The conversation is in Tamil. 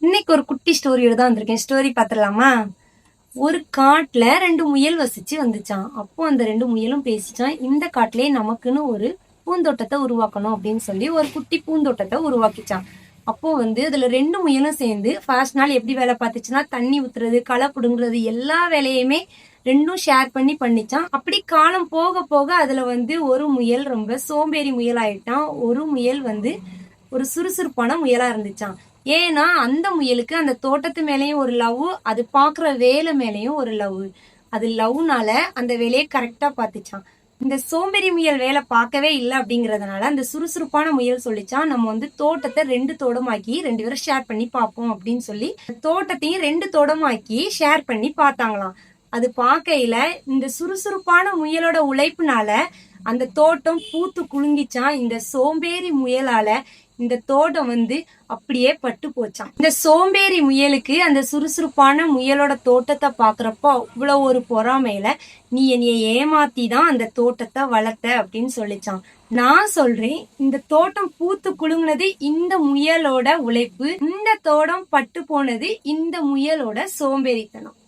இன்னைக்கு ஒரு குட்டி ஸ்டோரியோட தான் வந்திருக்கேன். ஸ்டோரி பாத்துடலாமா? ஒரு காட்டுல 2 முயல் வசிச்சு வந்துச்சாம். அப்போ அந்த 2 முயலும் பேசிச்சான், இந்த காட்டுலயே நமக்குன்னு ஒரு பூந்தோட்டத்தை உருவாக்கணும் அப்படின்னு சொல்லி ஒரு குட்டி பூந்தோட்டத்தை உருவாக்கிச்சான். அப்போ அதுல 2 முயலும் சேர்ந்து ஃபர்ஸ்ட் நாள் எப்படி வேலை பார்த்துச்சுன்னா, தண்ணி ஊத்துறது, களை புடுங்குறது எல்லா வேலையுமே 2ம் ஷேர் பண்ணி பண்ணிச்சான். அப்படி காலம் போக போக அதுல ஒரு முயல் ரொம்ப சோம்பேறி முயல் ஆயிட்டான். ஒரு முயல் ஒரு சுறுசுறுப்பான முயலா இருந்துச்சாம். ஏன்னா அந்த முயலுக்கு அந்த தோட்டத்து மேலயும் ஒரு லவ், அது பாக்குற வேலை மேலயும் ஒரு லவ். அது லவ்னால அந்த வேலையை கரெக்டா பாத்துச்சான். இந்த சோம்பேறி முயல் வேலை பார்க்கவே இல்லை அப்படிங்கறதுனால அந்த சுறுசுறுப்பான முயல் சொல்லிச்சான், நம்ம தோட்டத்தை 2 தோடமாக்கி 2 பேரும் ஷேர் பண்ணி பார்ப்போம் அப்படின்னு சொல்லி தோட்டத்தையும் 2 தோடமாக்கி ஷேர் பண்ணி பார்த்தாங்களாம். அது பார்க்கையில இந்த சுறுசுறுப்பான முயலோட உழைப்புனால அந்த தோட்டம் பூத்து குலுங்கிச்சான். இந்த சோம்பேறி முயலால இந்த தோட்டம் அப்படியே பட்டு போச்சான். இந்த சோம்பேறி முயலுக்கு அந்த சுறுசுறுப்பான முயலோட தோட்டத்தை பாக்குறப்போ இவ்வளவு ஒரு பொறாமையில, நீ என்னைய ஏமாத்தி தான் அந்த தோட்டத்தை வளர்த்த அப்படின்னு சொல்லிச்சான். நான் சொல்றேன், இந்த தோட்டம் பூத்து குலுங்குனது இந்த முயலோட உழைப்பு, இந்த தோட்டம் பட்டு போனது இந்த முயலோட சோம்பேறித்தனம்.